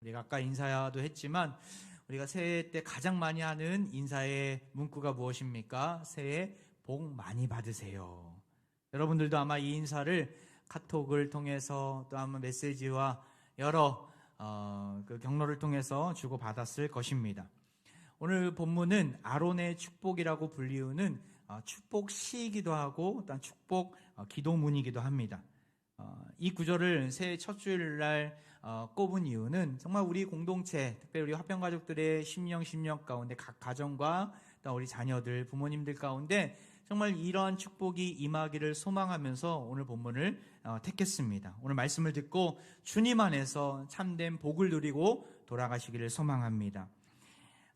우리가 아까 인사도 했지만 우리가 새해 때 가장 많이 하는 인사의 문구가 무엇입니까? 새해 복 많이 받으세요. 여러분들도 아마 이 인사를 카톡을 통해서 또 아마 메시지와 여러 그 경로를 통해서 주고받았을 것입니다. 오늘 본문은 아론의 축복이라고 불리우는 축복 시이기도 하고 또한 축복 기도문이기도 합니다. 이 구절을 새해 첫 주일날 꼽은 이유는 정말 우리 공동체, 특별히 우리 화평가족들의 심령 가운데 각 가정과 또 우리 자녀들, 부모님들 가운데 정말 이러한 축복이 임하기를 소망하면서 오늘 본문을 택했습니다. 오늘 말씀을 듣고 주님 안에서 참된 복을 누리고 돌아가시기를 소망합니다.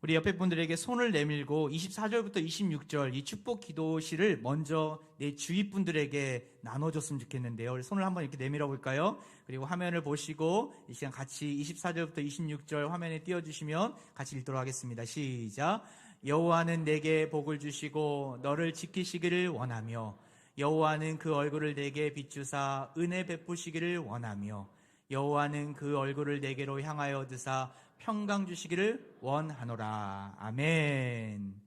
우리 옆에 분들에게 손을 내밀고 24절부터 26절 이 축복 기도시를 먼저 내 주위 분들에게 나눠줬으면 좋겠는데요. 손을 한번 이렇게 내밀어 볼까요? 그리고 화면을 보시고 이 시간 같이 24절부터 26절 화면에 띄워주시면 같이 읽도록 하겠습니다. 시작. 여호와는 내게 복을 주시고 너를 지키시기를 원하며 여호와는 그 얼굴을 내게 비추사 은혜 베푸시기를 원하며 여호와는 그 얼굴을 내게로 향하여 드사 평강 주시기를 원하노라. 아멘.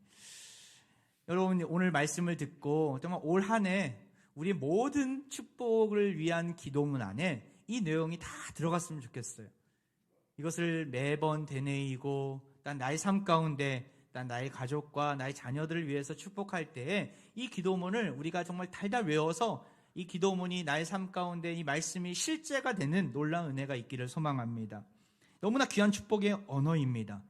여러분 오늘 말씀을 듣고 정말 올 한 해 우리 모든 축복을 위한 기도문 안에 이 내용이 다 들어갔으면 좋겠어요. 이것을 매번 되뇌이고 난 나의 삶 가운데 난 나의 가족과 나의 자녀들을 위해서 축복할 때에 이 기도문을 우리가 정말 달달 외워서 이 기도문이 나의 삶 가운데 이 말씀이 실제가 되는 놀라운 은혜가 있기를 소망합니다. 너무나 귀한 축복의 언어입니다.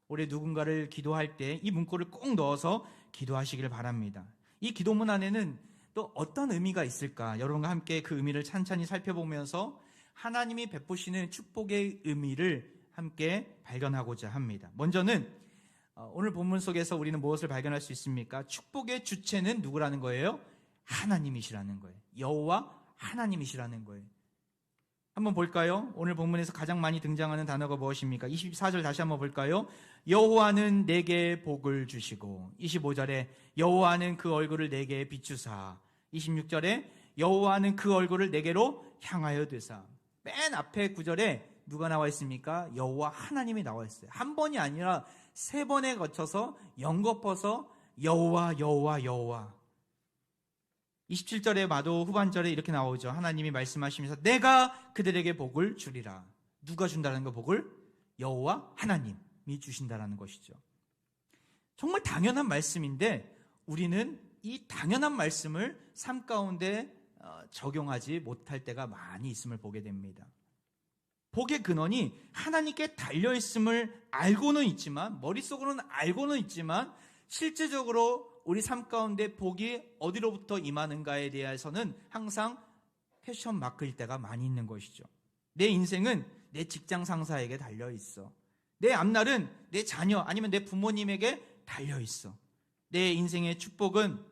올해 누군가를 기도할 때 이 문구를 꼭 넣어서 기도하시길 바랍니다. 이 기도문 안에는 또 어떤 의미가 있을까? 여러분과 함께 그 의미를 찬찬히 살펴보면서 하나님이 베푸시는 축복의 의미를 함께 발견하고자 합니다. 먼저는 오늘 본문 속에서 우리는 무엇을 발견할 수 있습니까? 축복의 주체는 누구라는 거예요? 하나님이시라는 거예요. 여호와 하나님이시라는 거예요. 한번 볼까요? 오늘 본문에서 가장 많이 등장하는 단어가 무엇입니까? 24절 다시 한번 볼까요? 여호와는 내게 복을 주시고 25절에 여호와는 그 얼굴을 내게 비추사 26절에 여호와는 그 얼굴을 내게로 향하여 되사. 맨 앞에 구절에 누가 나와 있습니까? 여호와 하나님이 나와 있어요. 한 번이 아니라 세 번에 거쳐서 연거퍼서 여호와 여호와 여호와. 27절에 봐도 후반절에 이렇게 나오죠. 하나님이 말씀하시면서 내가 그들에게 복을 주리라. 누가 준다는 거 복을? 여호와 하나님이 주신다는 것이죠. 정말 당연한 말씀인데 우리는 이 당연한 말씀을 삶 가운데 적용하지 못할 때가 많이 있음을 보게 됩니다. 복의 근원이 하나님께 달려있음을 알고는 있지만 머릿속으로는 알고는 있지만 실제적으로 우리 삶 가운데 복이 어디로부터 임하는가에 대해서는 항상 퀘스천 마크일 때가 많이 있는 것이죠. 내 인생은 내 직장 상사에게 달려있어. 내 앞날은 내 자녀 아니면 내 부모님에게 달려있어. 내 인생의 축복은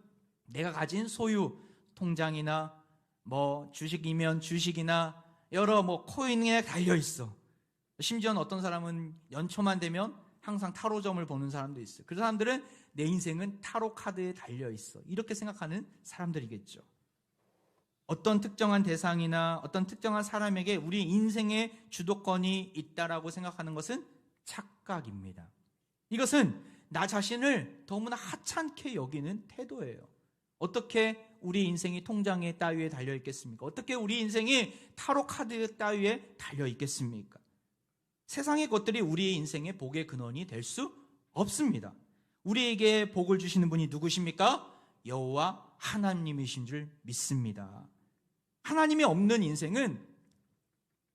내가 가진 소유, 통장이나 주식이면 주식이나 여러 코인에 달려있어. 심지어는 어떤 사람은 연초만 되면 항상 타로점을 보는 사람도 있어요. 그 사람들은 내 인생은 타로 카드에 달려있어. 이렇게 생각하는 사람들이겠죠. 어떤 특정한 대상이나 어떤 특정한 사람에게 우리 인생의 주도권이 있다라고 생각하는 것은 착각입니다. 이것은 나 자신을 너무나 하찮게 여기는 태도예요. 어떻게 우리 인생이 통장에 따위에 달려있겠습니까? 어떻게 우리 인생이 타로 카드 따위에 달려있겠습니까? 세상의 것들이 우리의 인생의 복의 근원이 될 수 없습니다. 우리에게 복을 주시는 분이 누구십니까? 여호와 하나님이신 줄 믿습니다. 하나님이 없는 인생은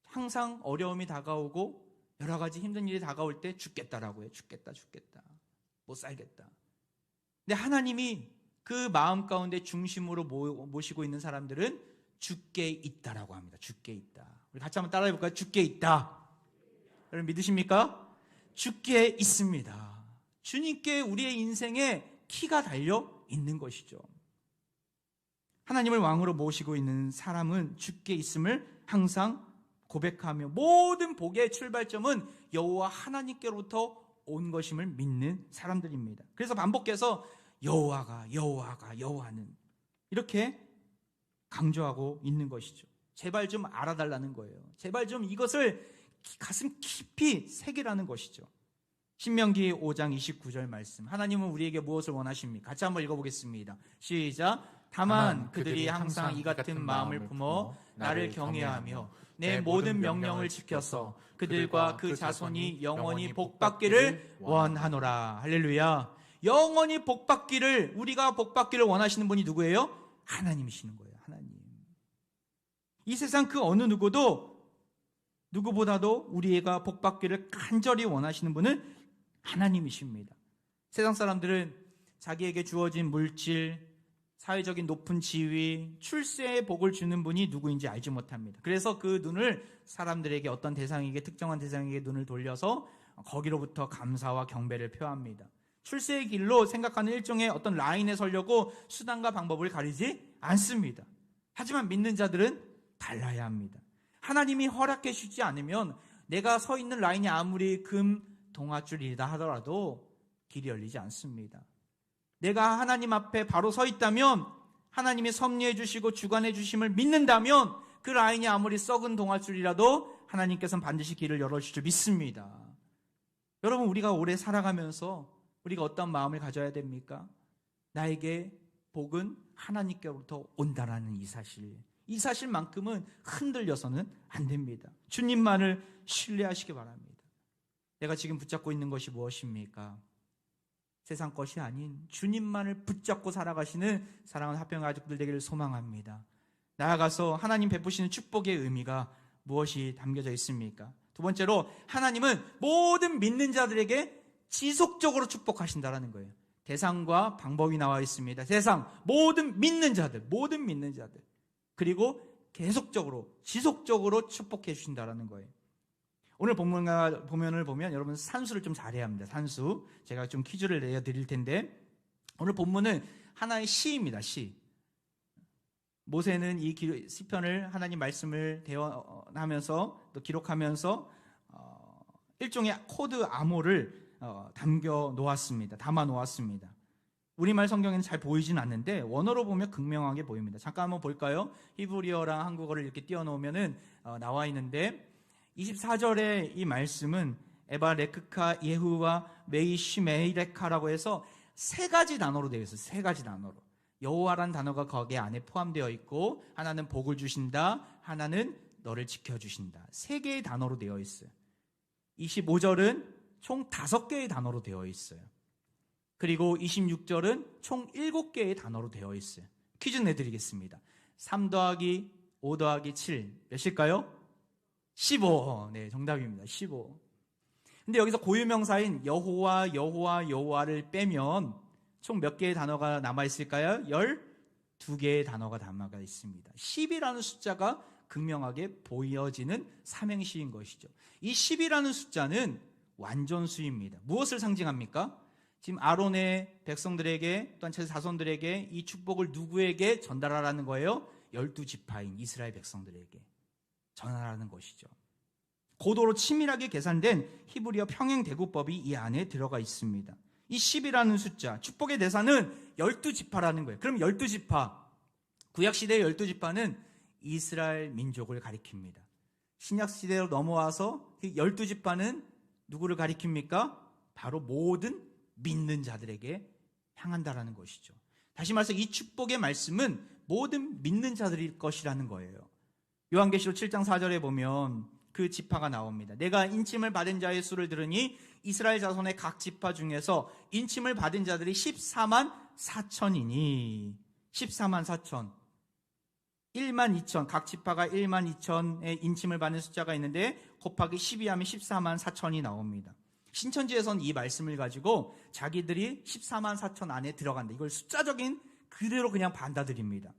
항상 어려움이 다가오고 여러 가지 힘든 일이 다가올 때 죽겠다라고 해요. 죽겠다. 못 살겠다. 근데 하나님이 그 마음 가운데 중심으로 모시고 있는 사람들은 죽게 있다라고 합니다. 죽게 있다. 우리 같이 한번 따라해 볼까요? 죽게 있다. 여러분 믿으십니까? 죽게 있습니다. 주님께 우리의 인생에 키가 달려 있는 것이죠. 하나님을 왕으로 모시고 있는 사람은 죽게 있음을 항상 고백하며 모든 복의 출발점은 여호와 하나님께로부터 온 것임을 믿는 사람들입니다. 그래서 반복해서 여호와는 이렇게 강조하고 있는 것이죠. 제발 좀 알아달라는 거예요. 제발 좀 이것을 가슴 깊이 새기라는 것이죠. 신명기 5장 29절 말씀. 하나님은 우리에게 무엇을 원하십니까? 같이 한번 읽어보겠습니다. 시작. 다만 그들이 항상 이 같은 마음을 품어 나를 경외하며 내 모든 명령을 지켜서 그들과 그 자손이 영원히 복받기를 원하노라. 할렐루야. 영원히 복받기를, 우리가 복받기를 원하시는 분이 누구예요? 하나님이시는 거예요. 하나님. 이 세상 그 어느 누구보다도 우리가 복받기를 간절히 원하시는 분은 하나님이십니다. 세상 사람들은 자기에게 주어진 물질, 사회적인 높은 지위, 출세의 복을 주는 분이 누구인지 알지 못합니다. 그래서 그 눈을 사람들에게, 어떤 대상에게, 특정한 대상에게 눈을 돌려서 거기로부터 감사와 경배를 표합니다. 출세의 길로 생각하는 일종의 어떤 라인에 서려고 수단과 방법을 가리지 않습니다. 하지만 믿는 자들은 달라야 합니다. 하나님이 허락해 주지 않으면 내가 서 있는 라인이 아무리 금 동아줄이다 하더라도 길이 열리지 않습니다. 내가 하나님 앞에 바로 서 있다면, 하나님이 섭리해 주시고 주관해 주심을 믿는다면 그 라인이 아무리 썩은 동아줄이라도 하나님께서는 반드시 길을 열어주실 줄 믿습니다. 여러분, 우리가 오래 살아가면서 우리가 어떤 마음을 가져야 됩니까? 나에게 복은 하나님께로부터 온다라는 이 사실만큼은 흔들려서는 안 됩니다. 주님만을 신뢰하시기 바랍니다. 내가 지금 붙잡고 있는 것이 무엇입니까? 세상 것이 아닌 주님만을 붙잡고 살아가시는 사랑하는 화평 가족들 되기를 소망합니다. 나아가서 하나님 베푸시는 축복의 의미가 무엇이 담겨져 있습니까? 두 번째로, 하나님은 모든 믿는 자들에게 지속적으로 축복하신다라는 거예요. 대상과 방법이 나와 있습니다. 대상, 모든 믿는 자들. 그리고 계속적으로, 지속적으로 축복해 주신다라는 거예요. 오늘 본문을 보면 여러분 산수를 좀 잘해야 합니다. 산수. 제가 좀 퀴즈를 내어드릴 텐데, 오늘 본문은 하나의 시입니다. 시. 모세는 이 시편을 하나님 말씀을 대화하면서 또 기록하면서 일종의 코드 암호를 담아 놓았습니다. 우리말 성경에는 잘 보이진 않는데 원어로 보면 극명하게 보입니다. 잠깐 한번 볼까요? 히브리어랑 한국어를 이렇게 띄워놓으면 나와 있는데, 24절의 이 말씀은 에바레크카 예후와 메이시메이레카라고 해서 세 가지 단어로 되어 있어요. 세 가지 단어로. 여호와라는 단어가 거기에 안에 포함되어 있고, 하나는 복을 주신다, 하나는 너를 지켜주신다. 세 개의 단어로 되어 있어요. 25절은 총 5개의 단어로 되어 있어요. 그리고 26절은 총 7개의 단어로 되어 있어요. 퀴즈 내드리겠습니다. 3 더하기 5 더하기 7 몇일까요? 15. 네, 정답입니다. 15. 근데 여기서 고유명사인 여호와를 빼면 총 몇 개의 단어가 남아있을까요? 12개의 단어가 남아 있습니다. 10이라는 숫자가 극명하게 보여지는 삼행시인 것이죠. 이 10이라는 숫자는 완전수입니다. 무엇을 상징합니까? 지금 아론의 백성들에게, 또한 제 자손들에게 이 축복을 누구에게 전달하라는 거예요? 12지파인 이스라엘 백성들에게 전하라는 것이죠. 고도로 치밀하게 계산된 히브리어 평행대구법이 이 안에 들어가 있습니다. 이 10이라는 숫자, 축복의 대상은 12지파라는 거예요. 그럼 12지파, 구약시대의 12지파는 이스라엘 민족을 가리킵니다. 신약시대로 넘어와서 12지파는 누구를 가리킵니까? 바로 모든 믿는 자들에게 향한다라는 것이죠. 다시 말해서 이 축복의 말씀은 모든 믿는 자들일 것이라는 거예요. 요한계시록 7장 4절에 보면 그 지파가 나옵니다. 내가 인침을 받은 자의 수를 들으니 이스라엘 자손의 각 지파 중에서 인침을 받은 자들이 14만 4천이니 14만 4천 1만 2천, 각 지파가 1만 2천의 인침을 받는 숫자가 있는데 곱하기 12하면 14만 4천이 나옵니다. 신천지에서는 이 말씀을 가지고 자기들이 14만 4천 안에 들어간다, 이걸 숫자적인 그대로 그냥 받아들입니다.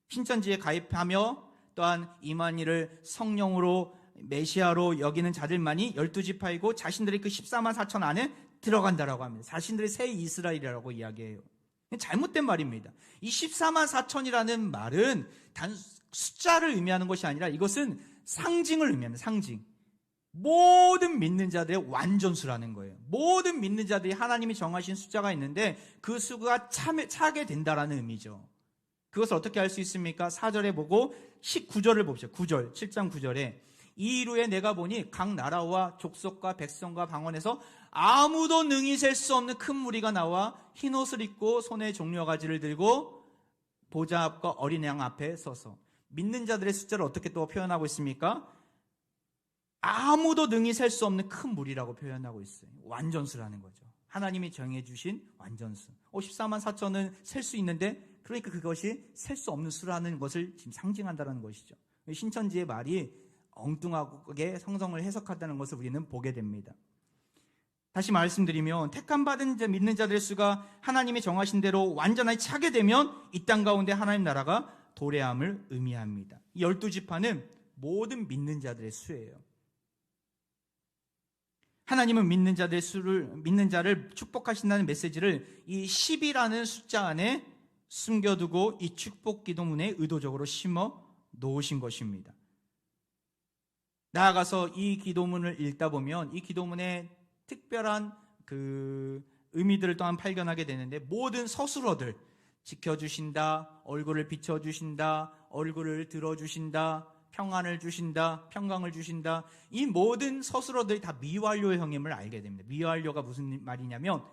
신천지에 가입하며 또한 이만희를 성령으로 메시아로 여기는 자들만이 12지파이고 자신들이 그 14만 4천 안에 들어간다라고 합니다. 자신들이 새 이스라엘이라고 이야기해요. 잘못된 말입니다. 이 14만 4천이라는 말은 단 숫자를 의미하는 것이 아니라 이것은 상징을 의미하는 상징. 모든 믿는 자들의 완전수라는 거예요. 모든 믿는 자들이 하나님이 정하신 숫자가 있는데 그 수가 차게 된다라는 의미죠. 그것을 어떻게 알 수 있습니까? 4절에 보고 19절을 봅시다. 9절, 7장 9절에 이 이후에 내가 보니 각 나라와 족속과 백성과 방언에서 아무도 능히 셀 수 없는 큰 무리가 나와 흰옷을 입고 손에 종려가지를 들고 보좌 앞과 어린 양 앞에 서서, 믿는 자들의 숫자를 어떻게 또 표현하고 있습니까? 아무도 능히 셀 수 없는 큰 무리라고 표현하고 있어요. 완전수라는 거죠. 하나님이 정해주신 완전수. 54만 4천은 셀 수 있는데, 그러니까 그것이 셀 수 없는 수라는 것을 지금 상징한다는 것이죠. 신천지의 말이 엉뚱하게 성성을 해석한다는 것을 우리는 보게 됩니다. 다시 말씀드리면, 택함받은 믿는 자들의 수가 하나님이 정하신 대로 완전하게 차게 되면 이 땅 가운데 하나님 나라가 도래함을 의미합니다. 이 12지파는 모든 믿는 자들의 수예요. 하나님은 믿는 자를 축복하신다는 메시지를 이 10이라는 숫자 안에 숨겨두고 이 축복 기도문에 의도적으로 심어 놓으신 것입니다. 나아가서 이 기도문을 읽다 보면 이 기도문에 특별한 그 의미들을 또한 발견하게 되는데, 모든 서술어들, 지켜주신다, 얼굴을 비춰주신다, 얼굴을 들어주신다, 평안을 주신다, 평강을 주신다, 이 모든 서술어들이 다 미완료형임을 알게 됩니다. 미완료가 무슨 말이냐면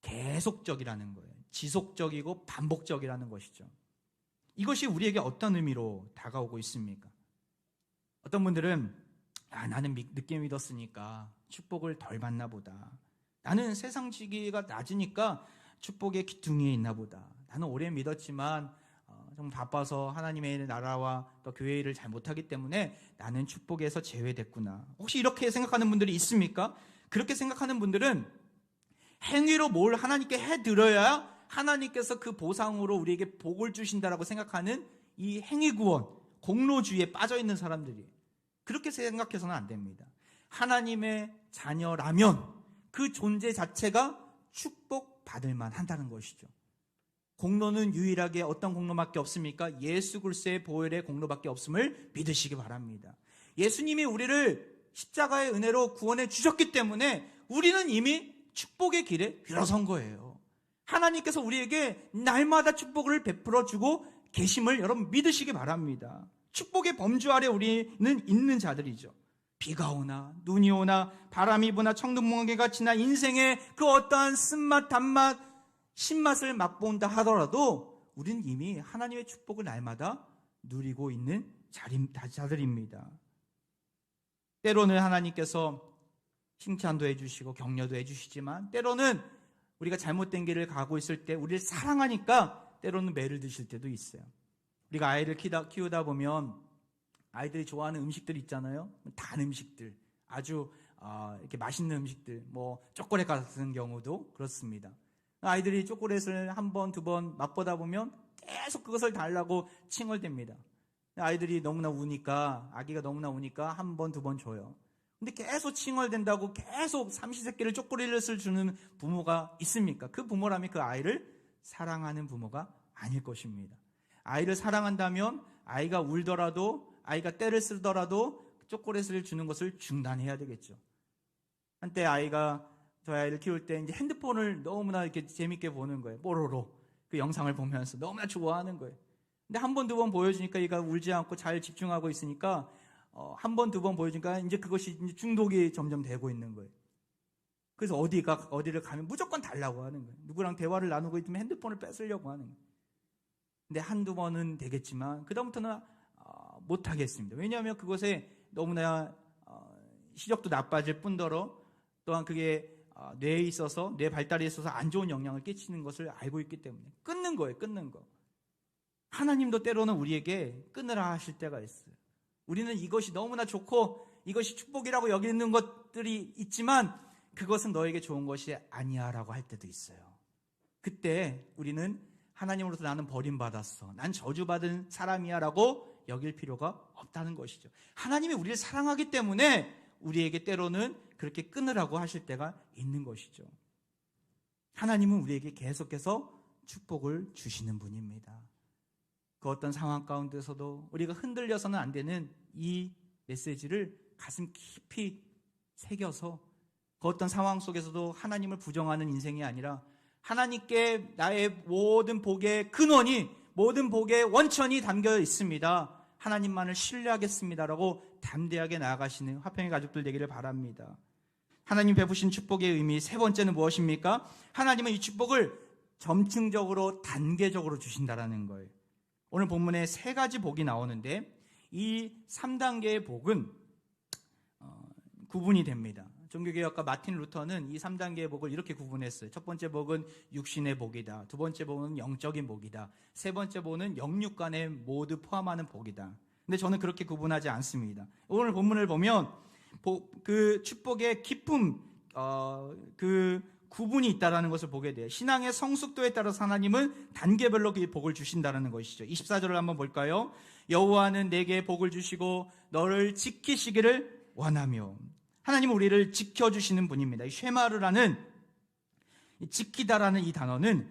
계속적이라는 거예요. 지속적이고 반복적이라는 것이죠. 이것이 우리에게 어떤 의미로 다가오고 있습니까? 어떤 분들은 나는 늦게 믿었으니까 축복을 덜 받나 보다. 나는 세상 지기가 낮으니까 축복의 기둥에 있나 보다. 나는 오래 믿었지만 좀 바빠서 하나님의 나라와 또 교회 일을 잘 못하기 때문에 나는 축복에서 제외됐구나. 혹시 이렇게 생각하는 분들이 있습니까? 그렇게 생각하는 분들은 행위로 뭘 하나님께 해드려야 하나님께서 그 보상으로 우리에게 복을 주신다라고 생각하는 이 행위구원, 공로주의에 빠져있는 사람들이, 그렇게 생각해서는 안 됩니다. 하나님의 자녀라면 그 존재 자체가 축복받을 만한다는 것이죠. 공로는 유일하게 어떤 공로밖에 없습니까? 예수 그리스도의 보혈의 공로밖에 없음을 믿으시기 바랍니다. 예수님이 우리를 십자가의 은혜로 구원해 주셨기 때문에 우리는 이미 축복의 길에 들어선 거예요. 하나님께서 우리에게 날마다 축복을 베풀어 주고 계심을 여러분 믿으시기 바랍니다. 축복의 범주 아래 우리는 있는 자들이죠. 비가 오나 눈이 오나 바람이 부나 천둥번개가 치나 인생의 그 어떠한 쓴맛 단맛 신맛을 맛본다 하더라도 우리는 이미 하나님의 축복을 날마다 누리고 있는 자들입니다. 때로는 하나님께서 칭찬도 해주시고 격려도 해주시지만, 때로는 우리가 잘못된 길을 가고 있을 때 우리를 사랑하니까 때로는 매를 드실 때도 있어요. 우리가 아이를 키우다 보면 아이들이 좋아하는 음식들 있잖아요. 단 음식들, 아주 이렇게 맛있는 음식들, 뭐 초콜릿 같은 경우도 그렇습니다. 아이들이 초콜릿을 한 번, 두 번 맛보다 보면 계속 그것을 달라고 칭얼댑니다. 아이들이 너무나 우니까, 아기가 너무나 우니까 한 번, 두 번 줘요. 근데 계속 칭얼댄다고 계속 삼시세끼를 초콜릿을 주는 부모가 있습니까? 그 부모라면 그 아이를 사랑하는 부모가 아닐 것입니다. 아이를 사랑한다면 아이가 울더라도, 아이가 떼를 쓰더라도 초콜릿을 주는 것을 중단해야 되겠죠. 한때 저희 아이를 키울 때 이제 핸드폰을 너무나 이렇게 재밌게 보는 거예요. 뽀로로. 그 영상을 보면서 너무나 좋아하는 거예요. 근데 한 번, 두 번 보여주니까 얘가 울지 않고 잘 집중하고 있으니까 한 번, 두 번 보여주니까 이제 그것이 이제 중독이 점점 되고 있는 거예요. 그래서 어디를 가면 무조건 달라고 하는 거예요. 누구랑 대화를 나누고 있으면 핸드폰을 뺏으려고 하는 거예요. 근데 한두 번은 되겠지만 그다음부터는 못 하겠습니다. 왜냐하면 그것에 너무나 시력도 나빠질 뿐더러 또한 그게 뇌에 있어서, 뇌 발달에 있어서 안 좋은 영향을 끼치는 것을 알고 있기 때문에 끊는 거예요. 끊는 거. 하나님도 때로는 우리에게 끊으라 하실 때가 있어요. 우리는 이것이 너무나 좋고 이것이 축복이라고 여기는 것들이 있지만 그것은 너에게 좋은 것이 아니야 라고 할 때도 있어요. 그때 우리는 하나님으로부터 나는 버림받았어, 난 저주받은 사람이야 라고 여길 필요가 없다는 것이죠. 하나님이 우리를 사랑하기 때문에 우리에게 때로는 그렇게 끊으라고 하실 때가 있는 것이죠. 하나님은 우리에게 계속해서 축복을 주시는 분입니다. 그 어떤 상황 가운데서도 우리가 흔들려서는 안 되는 이 메시지를 가슴 깊이 새겨서 그 어떤 상황 속에서도 하나님을 부정하는 인생이 아니라 하나님께 나의 모든 복의 근원이, 모든 복의 원천이 담겨 있습니다. 하나님만을 신뢰하겠습니다라고 담대하게 나아가시는 화평의 가족들 되기를 바랍니다. 하나님 베푸신 축복의 의미 세 번째는 무엇입니까? 하나님은 이 축복을 점층적으로 단계적으로 주신다라는 거예요. 오늘 본문에 세 가지 복이 나오는데 이 3단계의 복은 구분이 됩니다. 종교개혁가 마틴 루터는 이 3단계의 복을 이렇게 구분했어요. 첫 번째 복은 육신의 복이다. 두 번째 복은 영적인 복이다. 세 번째 복은 영육간에 모두 포함하는 복이다. 근데 저는 그렇게 구분하지 않습니다. 오늘 본문을 보면 그 축복의 깊음, 그 구분이 있다는 것을 보게 돼요. 신앙의 성숙도에 따라서 하나님은 단계별로 그 복을 주신다는 것이죠. 24절을 한번 볼까요? 여호와는 내게 복을 주시고 너를 지키시기를 원하며. 하나님은 우리를 지켜주시는 분입니다. 이 쉐마르라는 지키다라는 이 단어는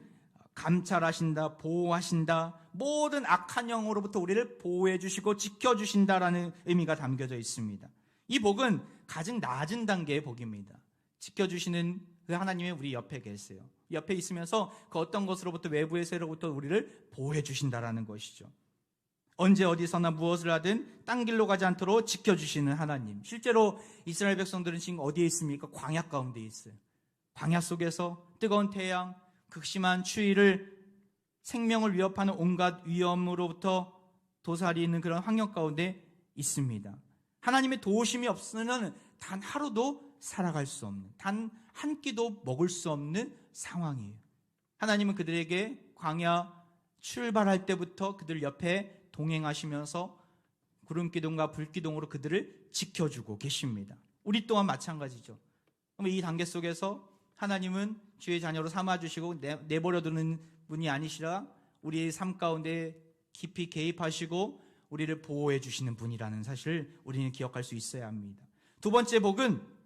감찰하신다, 보호하신다, 모든 악한 영으로부터 우리를 보호해 주시고 지켜주신다라는 의미가 담겨져 있습니다. 이 복은 가장 낮은 단계의 복입니다. 지켜주시는 그 하나님이 우리 옆에 계세요. 옆에 있으면서 그 어떤 것으로부터 외부의 세로부터 우리를 보호해 주신다라는 것이죠. 언제 어디서나 무엇을 하든 딴 길로 가지 않도록 지켜주시는 하나님. 실제로 이스라엘 백성들은 지금 어디에 있습니까? 광야 가운데 있어요. 광야 속에서 뜨거운 태양, 극심한 추위를, 생명을 위협하는 온갖 위험으로부터 도사리는 그런 환경 가운데 있습니다. 하나님의 도우심이 없으면 단 하루도 살아갈 수 없는, 단 한 끼도 먹을 수 없는 상황이에요. 하나님은 그들에게 광야 출발할 때부터 그들 옆에 동행하시면서 구름기둥과 불기둥으로 그들을 지켜주고 계십니다. 우리 또한 마찬가지죠. 그럼 이 단계 속에서 하나님은 주의 자녀로 삼아주시고 내버려두는 분이 아니시라 우리의 삶 가운데 깊이 개입하시고 우리를 보호해 주시는 분이라는 사실을 우리는 기억할 수 있어야 합니다. 두 번째 복은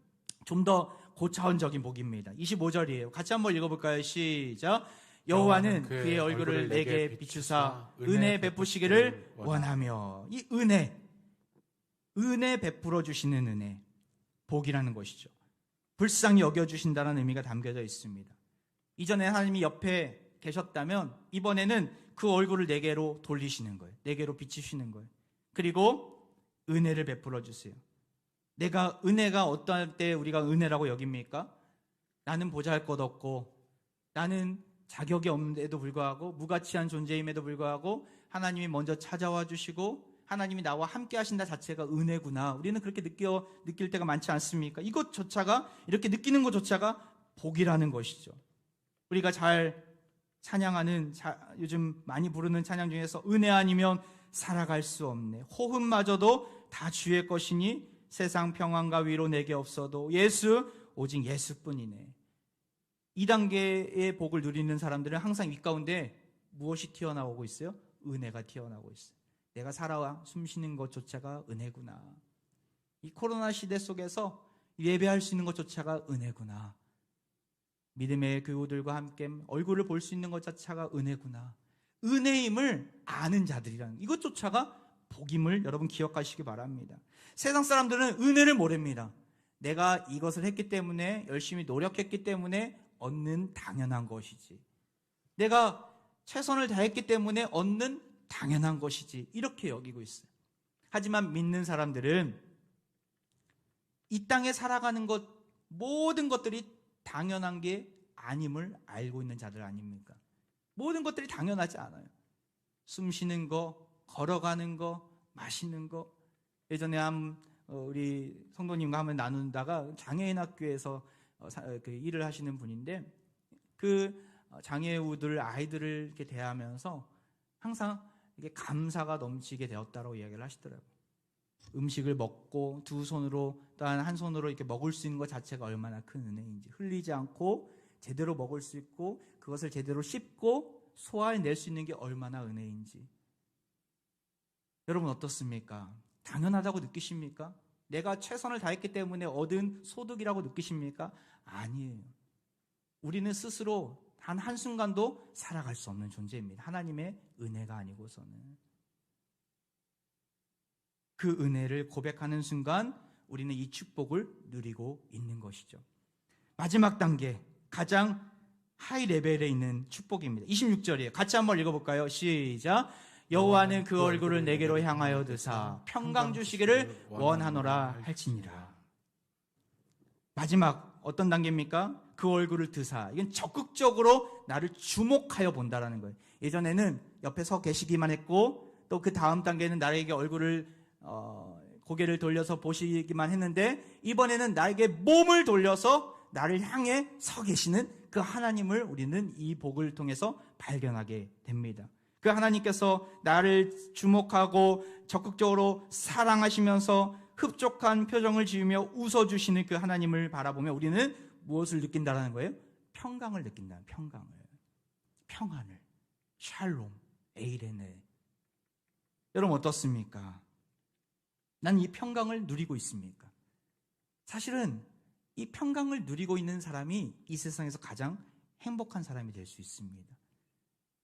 좀 더 고차원적인 복입니다. 25절이에요. 같이 한번 읽어볼까요? 시작. 여호와는 그의 얼굴을 내게 비추사 은혜 베푸시기를 원하며. 이 은혜 베풀어 주시는 은혜, 복이라는 것이죠. 불쌍히 여겨주신다는 의미가 담겨져 있습니다. 이전에 하나님이 옆에 계셨다면 이번에는 그 얼굴을 내게로 돌리시는 거예요. 내게로 비추시는 거예요. 그리고 은혜를 베풀어 주세요. 은혜가 어떠할 때 우리가 은혜라고 여깁니까? 나는 보잘것없고 나는 자격이 없는데도 불구하고 무가치한 존재임에도 불구하고 하나님이 먼저 찾아와 주시고 하나님이 나와 함께 하신다 자체가 은혜구나. 우리는 그렇게 느낄 때가 많지 않습니까? 이것조차가, 이렇게 느끼는 것조차가 복이라는 것이죠. 우리가 잘 찬양하는, 요즘 많이 부르는 찬양 중에서 은혜 아니면 살아갈 수 없네, 호흡마저도 다 주의 것이니 세상 평안과 위로 내게 없어도 예수, 오직 예수뿐이네. 이 단계의 복을 누리는 사람들은 항상 이 가운데 무엇이 튀어나오고 있어요? 은혜가 튀어나오고 있어요. 내가 살아와 숨쉬는 것조차가 은혜구나. 이 코로나 시대 속에서 예배할 수 있는 것조차가 은혜구나. 믿음의 교우들과 함께 얼굴을 볼 수 있는 것 자체가 은혜구나. 은혜임을 아는 자들이라는 이것조차가 복임을 여러분 기억하시기 바랍니다. 세상 사람들은 은혜를 모릅니다. 내가 이것을 했기 때문에, 열심히 노력했기 때문에 얻는 당연한 것이지, 내가 최선을 다했기 때문에 얻는 당연한 것이지, 이렇게 여기고 있어요. 하지만 믿는 사람들은 이 땅에 살아가는 것, 모든 것들이 당연한 게 아님을 알고 있는 자들 아닙니까? 모든 것들이 당연하지 않아요. 숨 쉬는 거, 걸어가는 거, 마시는 거. 예전에 우리 성도님과 한번 나누다가 장애인 학교에서 그 일을 하시는 분인데, 그 장애우들 아이들을 이렇게 대하면서 항상 이게 감사가 넘치게 되었다고 이야기를 하시더라고요. 음식을 먹고 두 손으로, 또한 한 손으로 이렇게 먹을 수 있는 것 자체가 얼마나 큰 은혜인지, 흘리지 않고 제대로 먹을 수 있고 그것을 제대로 씹고 소화해낼 수 있는 게 얼마나 은혜인지. 여러분 어떻습니까? 당연하다고 느끼십니까? 내가 최선을 다했기 때문에 얻은 소득이라고 느끼십니까? 아니에요. 우리는 스스로 단 한순간도 살아갈 수 없는 존재입니다. 하나님의 은혜가 아니고서는. 그 은혜를 고백하는 순간 우리는 이 축복을 누리고 있는 것이죠. 마지막 단계, 가장 하이 레벨에 있는 축복입니다. 26절이에요. 같이 한번 읽어볼까요? 시작. 여호와는 그 얼굴을 내게로 향하여 드사 평강 주시기를 원하노라 할지니라. 마지막 어떤 단계입니까? 그 얼굴을 드사. 이건 적극적으로 나를 주목하여 본다라는 거예요. 예전에는 옆에 서 계시기만 했고 또 그 다음 단계는 나에게 얼굴을 고개를 돌려서 보시기만 했는데 이번에는 나에게 몸을 돌려서 나를 향해 서 계시는 그 하나님을 우리는 이 복을 통해서 발견하게 됩니다. 그 하나님께서 나를 주목하고 적극적으로 사랑하시면서 흡족한 표정을 지으며 웃어주시는 그 하나님을 바라보며 우리는 무엇을 느낀다는 거예요? 평강을 느낀다. 평안을. 샬롬, 에이레네. 여러분 어떻습니까? 난 이 평강을 누리고 있습니까? 사실은 이 평강을 누리고 있는 사람이 이 세상에서 가장 행복한 사람이 될 수 있습니다.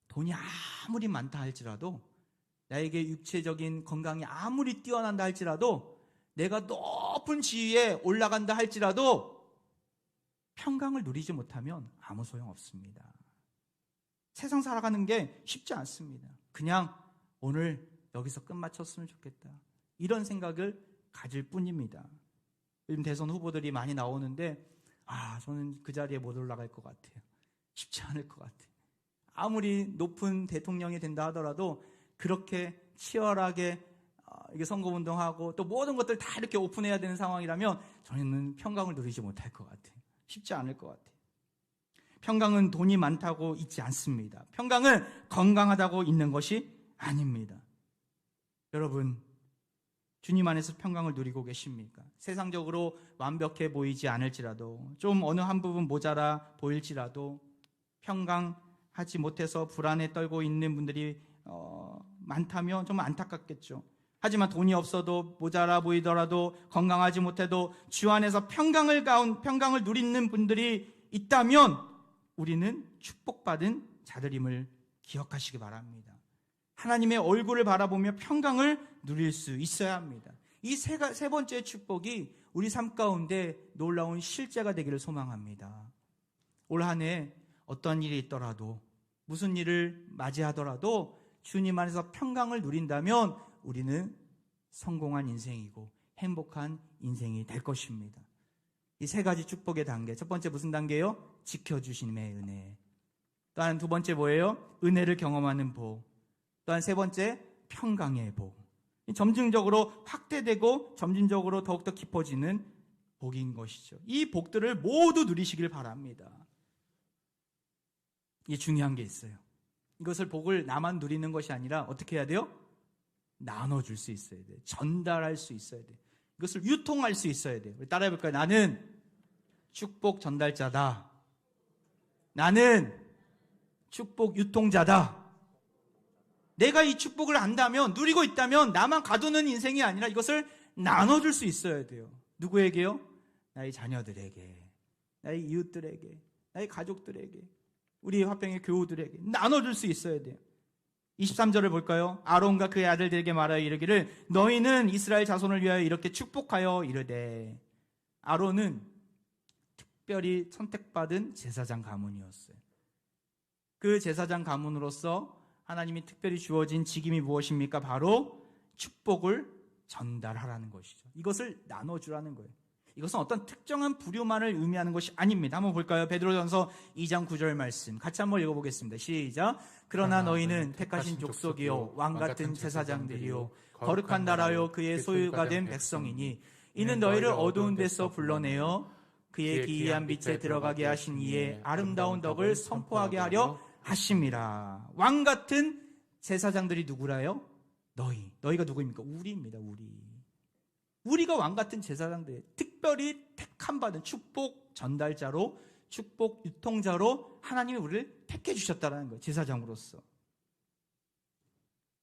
돈이 아무리 많다 할지라도, 나에게 육체적인 건강이 아무리 뛰어난다 할지라도, 내가 높은 지위에 올라간다 할지라도 평강을 누리지 못하면 아무 소용없습니다. 세상 살아가는 게 쉽지 않습니다. 그냥 오늘 여기서 끝마쳤으면 좋겠다, 이런 생각을 가질 뿐입니다. 요즘 대선 후보들이 많이 나오는데 저는 그 자리에 못 올라갈 것 같아요. 쉽지 않을 것 같아요. 아무리 높은 대통령이 된다 하더라도 그렇게 치열하게 이게 선거운동하고 또 모든 것들 다 이렇게 오픈해야 되는 상황이라면 저는 평강을 누리지 못할 것 같아요. 쉽지 않을 것 같아요. 평강은 돈이 많다고 있지 않습니다. 평강은 건강하다고 있는 것이 아닙니다. 여러분, 주님 안에서 평강을 누리고 계십니까? 세상적으로 완벽해 보이지 않을지라도, 좀 어느 한 부분 모자라 보일지라도 평강하지 못해서 불안에 떨고 있는 분들이 많다면 좀 안타깝겠죠. 하지만 돈이 없어도, 모자라 보이더라도, 건강하지 못해도 주 안에서 평강을 누리는 분들이 있다면 우리는 축복받은 자들임을 기억하시기 바랍니다. 하나님의 얼굴을 바라보며 평강을 누릴 수 있어야 합니다. 이 세 번째 축복이 우리 삶 가운데 놀라운 실제가 되기를 소망합니다. 올 한 해 어떤 일이 있더라도, 무슨 일을 맞이하더라도 주님 안에서 평강을 누린다면 우리는 성공한 인생이고 행복한 인생이 될 것입니다. 이 세 가지 축복의 단계, 첫 번째 무슨 단계요? 지켜주심의 은혜. 또한 두 번째 뭐예요? 은혜를 경험하는 복. 또한 세 번째 평강의 복. 점진적으로 확대되고 점진적으로 더욱더 깊어지는 복인 것이죠. 이 복들을 모두 누리시길 바랍니다. 이게 중요한 게 있어요. 이것을 복을 나만 누리는 것이 아니라 어떻게 해야 돼요? 나눠줄 수 있어야 돼요. 전달할 수 있어야 돼요. 이것을 유통할 수 있어야 돼요. 우리 따라해 볼까요? 나는 축복 전달자다. 나는 축복 유통자다. 내가 이 축복을 안다면, 누리고 있다면 나만 가두는 인생이 아니라 이것을 나눠줄 수 있어야 돼요. 누구에게요? 나의 자녀들에게, 나의 이웃들에게, 나의 가족들에게, 우리 화평의 교우들에게 나눠줄 수 있어야 돼요. 23절을 볼까요? 아론과 그의 아들들에게 말하여 이르기를 너희는 이스라엘 자손을 위하여 이렇게 축복하여 이르되. 아론은 특별히 선택받은 제사장 가문이었어요. 그 제사장 가문으로서 하나님이 특별히 주어진 직임이 무엇입니까? 바로 축복을 전달하라는 것이죠. 이것을 나눠주라는 거예요. 이것은 어떤 특정한 부류만을 의미하는 것이 아닙니다. 한번 볼까요? 베드로전서 2장 9절 말씀 같이 한번 읽어보겠습니다. 시작. 그러나 너희는 택하신 족속이요 왕같은 제사장들이요 거룩한 나라요 그의 소유가 된 백성이니 이는 너희를 어두운 데서 불러내어 그의 기이한 빛에 들어가게 하신 이의 아름다운 덕을 선포하게 하려 하심이라. 왕같은 제사장들이 누구라요? 너희가 누구입니까? 우리입니다. 우리가 왕같은 제사장들, 특별히 택함 받은 축복 전달자로, 축복 유통자로 하나님이 우리를 택해 주셨다는 거예요. 제사장으로서.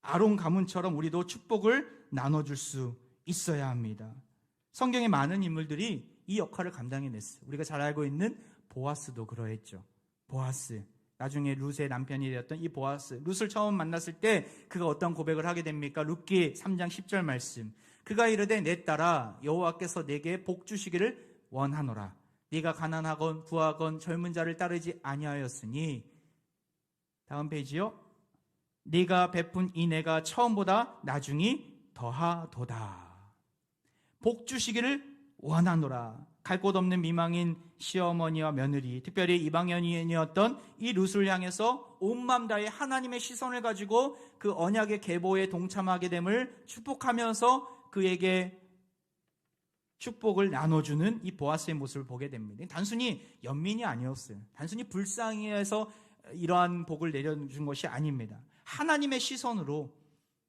아론 가문처럼 우리도 축복을 나눠줄 수 있어야 합니다. 성경의 많은 인물들이 이 역할을 감당해냈어요. 우리가 잘 알고 있는 보아스도 그러했죠. 보아스, 나중에 룻의 남편이 되었던 이 보아스, 룻을 처음 만났을 때 그가 어떤 고백을 하게 됩니까? 룻기 3장 10절 말씀. 그가 이르되 내 딸아 여호와께서 내게 복 주시기를 원하노라. 네가 가난하건 부하건 젊은 자를 따르지 아니하였으니. 다음 페이지요. 네가 베푼 인애가 처음보다 나중이 더하도다. 복 주시기를 원하노라. 갈 곳 없는 미망인 시어머니와 며느리, 특별히 이방 여인이었던 이 룻을 향해서 온 마음 다해 하나님의 시선을 가지고 그 언약의 계보에 동참하게 됨을 축복하면서 그에게 축복을 나눠주는 이 보아스의 모습을 보게 됩니다. 단순히 연민이 아니었어요. 단순히 불쌍히 해서 이러한 복을 내려준 것이 아닙니다. 하나님의 시선으로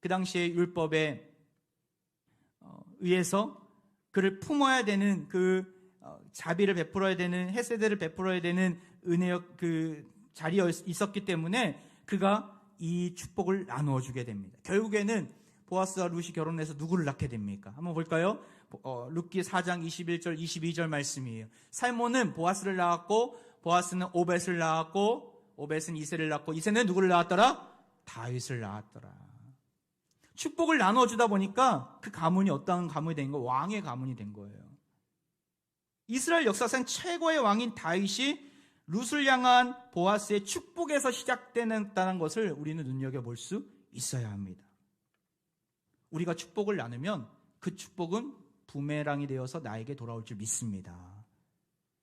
그 당시의 율법에 의해서 그를 품어야 되는 그 자비를 베풀어야 되는 헤세드를 베풀어야 되는 은혜의 그 자리에 있었기 때문에 그가 이 축복을 나누어 주게 됩니다. 결국에는 보아스와 룻이 결혼해서 누구를 낳게 됩니까? 한번 볼까요? 룻기 4장 21절 22절 말씀이에요. 살몬은 보아스를 낳았고 보아스는 오벳을 낳았고 오벳은 이새를 낳고 이새는 누구를 낳았더라? 다윗을 낳았더라. 축복을 나눠주다 보니까 그 가문이 어떤 가문이 된 거예요? 왕의 가문이 된 거예요. 이스라엘 역사상 최고의 왕인 다윗이 룻을 향한 보아스의 축복에서 시작되었다는 것을 우리는 눈여겨볼 수 있어야 합니다. 우리가 축복을 나누면 그 축복은 부메랑이 되어서 나에게 돌아올 줄 믿습니다.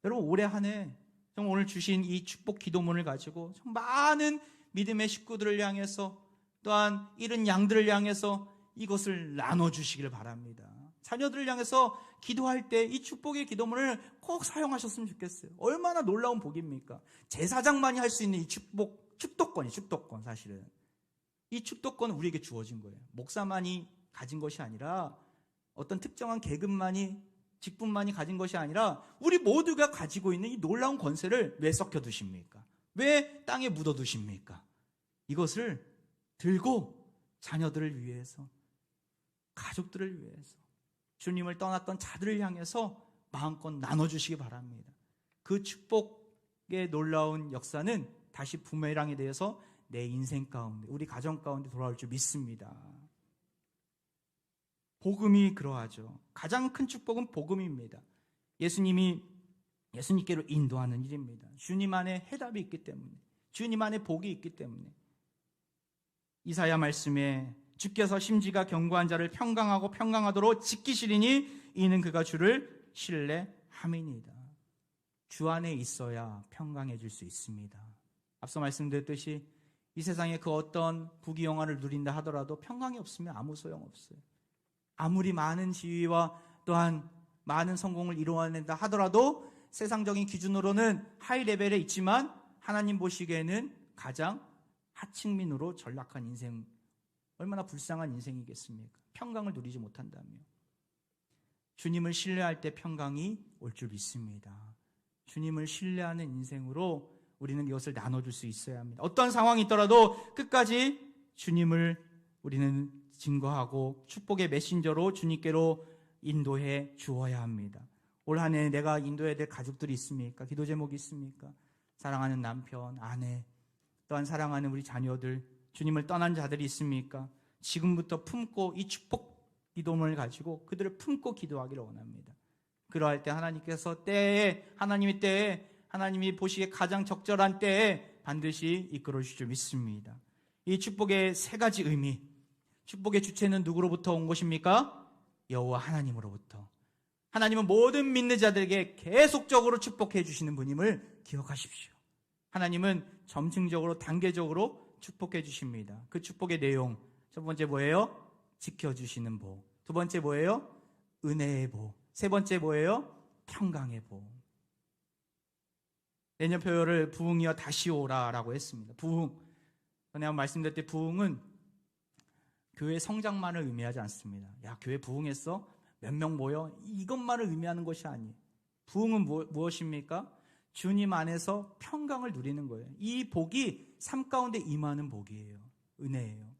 여러분, 올해 한 해 오늘 주신 이 축복 기도문을 가지고 많은 믿음의 식구들을 향해서 또한 잃은 양들을 향해서 이것을 나눠주시길 바랍니다. 자녀들을 향해서 기도할 때 이 축복의 기도문을 꼭 사용하셨으면 좋겠어요. 얼마나 놀라운 복입니까? 제사장만이 할 수 있는 이 축도권 사실은. 이 축도권은 우리에게 주어진 거예요. 목사만이 가진 것이 아니라 어떤 특정한 계급만이 직분만이 가진 것이 아니라 우리 모두가 가지고 있는 이 놀라운 권세를 왜 섞여두십니까? 왜 땅에 묻어두십니까? 이것을 들고 자녀들을 위해서, 가족들을 위해서, 주님을 떠났던 자들을 향해서 마음껏 나눠주시기 바랍니다. 그 축복의 놀라운 역사는 다시 부메랑에 대해서 내 인생 가운데, 우리 가정 가운데 돌아올 줄 믿습니다. 복음이 그러하죠. 가장 큰 축복은 복음입니다. 예수님께로 인도하는 일입니다. 주님 안에 해답이 있기 때문에, 주님 안에 복이 있기 때문에. 이사야 말씀에 주께서 심지가 견고한 자를 평강하고 평강하도록 지키시리니 이는 그가 주를 신뢰함이니이다. 주 안에 있어야 평강해질 수 있습니다. 앞서 말씀드렸듯이 이 세상에 그 어떤 부귀영화를 누린다 하더라도 평강이 없으면 아무 소용없어요. 아무리 많은 지위와 또한 많은 성공을 이루어낸다 하더라도 세상적인 기준으로는 하이 레벨에 있지만 하나님 보시기에는 가장 하층민으로 전락한 인생, 얼마나 불쌍한 인생이겠습니까? 평강을 누리지 못한다며. 주님을 신뢰할 때 평강이 올 줄 믿습니다. 주님을 신뢰하는 인생으로 우리는 이것을 나눠줄 수 있어야 합니다. 어떤 상황이 있더라도 끝까지 주님을 우리는 증거하고 축복의 메신저로 주님께로 인도해 주어야 합니다. 올 한 해 내가 인도해야 될 가족들이 있습니까? 기도 제목이 있습니까? 사랑하는 남편, 아내, 또한 사랑하는 우리 자녀들, 주님을 떠난 자들이 있습니까? 지금부터 품고 이 축복 기도문을 가지고 그들을 품고 기도하기를 원합니다. 그러할 때 하나님께서 하나님이 보시기에 가장 적절한 때에 반드시 이끌어 주실 줄 믿습니다. 이 축복의 세 가지 의미, 축복의 주체는 누구로부터 온 것입니까? 여호와 하나님으로부터. 하나님은 모든 믿는 자들에게 계속적으로 축복해 주시는 분임을 기억하십시오. 하나님은 점층적으로 단계적으로 축복해 주십니다. 그 축복의 내용, 첫 번째 뭐예요? 지켜주시는 복. 두 번째 뭐예요? 은혜의 복. 세 번째 뭐예요? 평강의 복. 내년 표어를 부흥이여 다시 오라라고 했습니다. 부흥. 전에 한번 말씀드릴 때 부흥은 교회 성장만을 의미하지 않습니다. 야, 교회 부흥했어? 몇 명 모여? 이것만을 의미하는 것이 아니에요. 부흥은 무엇입니까? 주님 안에서 평강을 누리는 거예요. 이 복이 삶 가운데 임하는 복이에요. 은혜예요.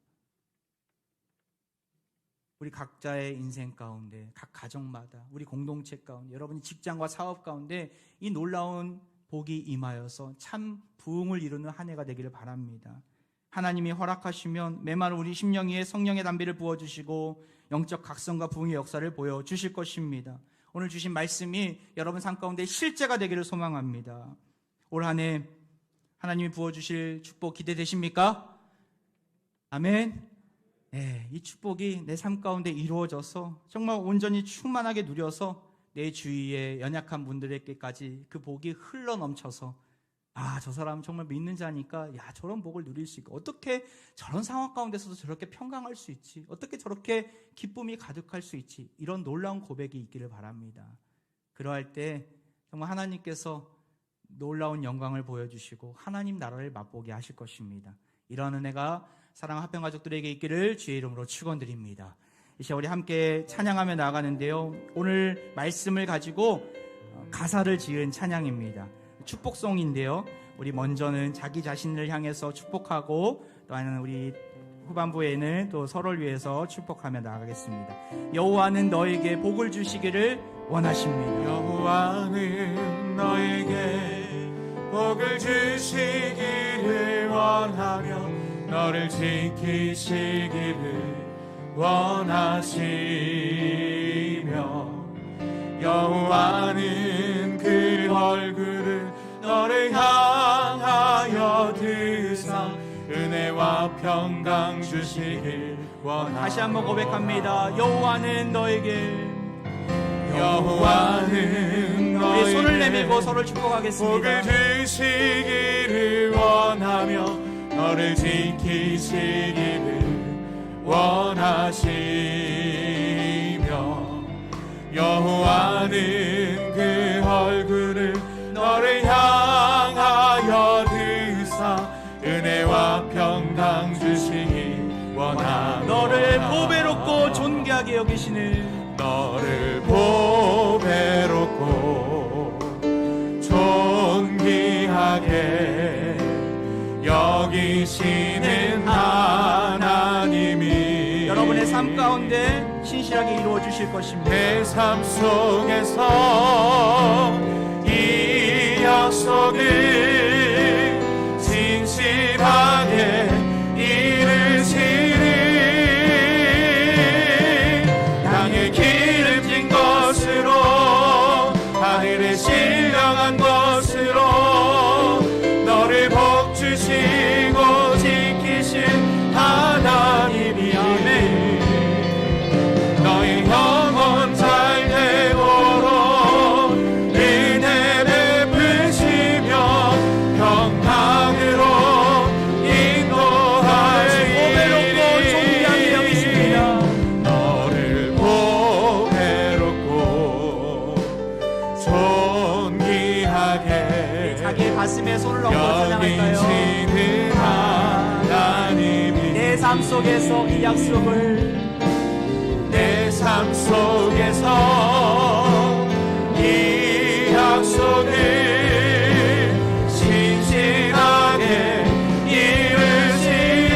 우리 각자의 인생 가운데, 각 가정마다, 우리 공동체 가운데, 여러분이 직장과 사업 가운데 이 놀라운 복이 임하여서 참 부흥을 이루는 한 해가 되기를 바랍니다. 하나님이 허락하시면 메마른 우리 심령 위에 성령의 담비를 부어주시고 영적 각성과 부흥의 역사를 보여주실 것입니다. 오늘 주신 말씀이 여러분 삶 가운데 실제가 되기를 소망합니다. 올 한 해 하나님이 부어주실 축복 기대되십니까? 아멘. 네, 이 축복이 내 삶 가운데 이루어져서 정말 온전히 충만하게 누려서 내 주위의 연약한 분들에게까지 그 복이 흘러 넘쳐서 저 사람 정말 믿는 자니까 저런 복을 누릴 수 있고 어떻게 저런 상황 가운데서도 저렇게 평강할 수 있지, 어떻게 저렇게 기쁨이 가득할 수 있지, 이런 놀라운 고백이 있기를 바랍니다. 그러할 때 정말 하나님께서 놀라운 영광을 보여주시고 하나님 나라를 맛보게 하실 것입니다. 이런 은혜가 사랑하는 화평가족들에게 있기를 주의 이름으로 축원드립니다. 이제 우리 함께 찬양하며 나아가는데요, 오늘 말씀을 가지고 가사를 지은 찬양입니다. 축복송인데요, 우리 먼저는 자기 자신을 향해서 축복하고 또한 우리 후반부에는 또 서로를 위해서 축복하며 나아가겠습니다. 여호와는 너에게 복을 주시기를 원하십니다. 여호와는 너에게 복을 주시기를 원하며 너를 지키시기를 원하시며 여호와는 그 얼굴을 너를 향하여 드사 은혜와 평강 주시길 원하시며 다시 한번 고백합니다. 여호와는 너에게 우리 손을 내밀고 서로를 축복하겠습니다. 복을 주시기를 원하며 너를 지키시기를 원하시며 여호와는 그 얼굴을 너를 향하여 드사 은혜와 평강 주시기 원하며 너를 보배롭고 존귀하게 여기시는 너를 보배롭고 존귀하게 여기시는 하나님이 여러분의 삶 가운데 신실하게 이루어 주실 것입니다. 내 삶 속에서 이 약속을 진실하게 이루시리 땅에 기름진 것으로 하늘에 신령한 것으로 너를 복 주시고 지키신 하나님이 너의 영혼 잘 되도록 은혜 베푸시며 평강으로 인도하시리 보배롭고 존귀하게 여기십니다. 너를 보배롭고 존귀하게 자기의 가슴에 손을 얹고 찬양할까요? 여기시는 하나님이 내 삶 속에서 이 약속을 내 삶 속에서 이 약속을 신실하게 이루시리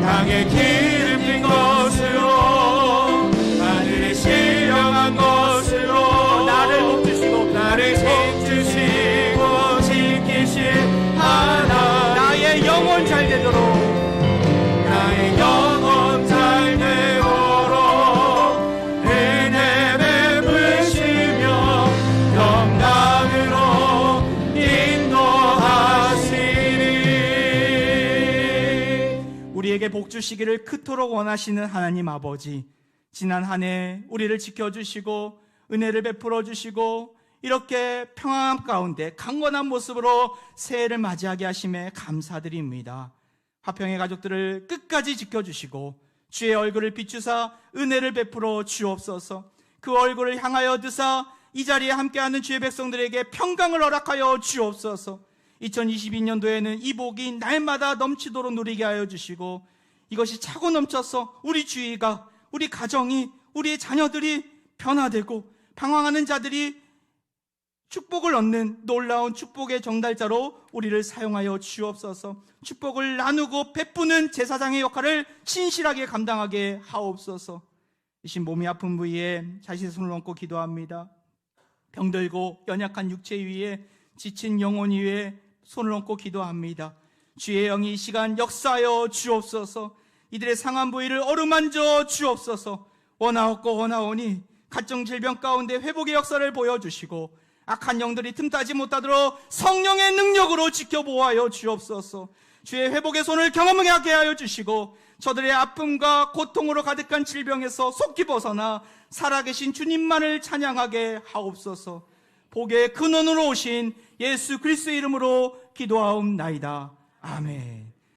땅에 기름진 것으로 하늘에 신령한 것으로 나를 복 주시고 나를 지키시고 지키실 하나님 나의 영혼 잘 되도록 나의 영혼 잘 되도록 은혜 베푸시며 평강으로 인도하시리 우리에게 복 주시기를 그토록 원하시는 하나님 아버지, 지난 한 해 우리를 지켜주시고 은혜를 베풀어 주시고 이렇게 평안함 가운데 강건한 모습으로 새해를 맞이하게 하심에 감사드립니다. 화평의 가족들을 끝까지 지켜주시고 주의 얼굴을 비추사 은혜를 베풀어 주옵소서. 그 얼굴을 향하여 드사 이 자리에 함께하는 주의 백성들에게 평강을 허락하여 주옵소서. 2022년도에는 이 복이 날마다 넘치도록 누리게 하여 주시고 이것이 차고 넘쳐서 우리 주위가, 우리 가정이, 우리의 자녀들이 변화되고 방황하는 자들이 축복을 얻는 놀라운 축복의 전달자로 우리를 사용하여 주옵소서. 축복을 나누고 베푸는 제사장의 역할을 신실하게 감당하게 하옵소서. 이신 몸이 아픈 부위에 자신의 손을 얹고 기도합니다. 병들고 연약한 육체 위에 지친 영혼 위에 손을 얹고 기도합니다. 주의 영이 이 시간 역사하여 주옵소서. 이들의 상한 부위를 어루만져 주옵소서. 원하옵고 원하오니 가정 질병 가운데 회복의 역사를 보여주시고 악한 영들이 틈타지 못하도록 성령의 능력으로 지켜보아여 주옵소서. 주의 회복의 손을 경험하게 하여 주시고 저들의 아픔과 고통으로 가득한 질병에서 속히 벗어나 살아계신 주님만을 찬양하게 하옵소서. 복의 근원으로 오신 예수 그리스도의 이름으로 기도하옵나이다. 아멘.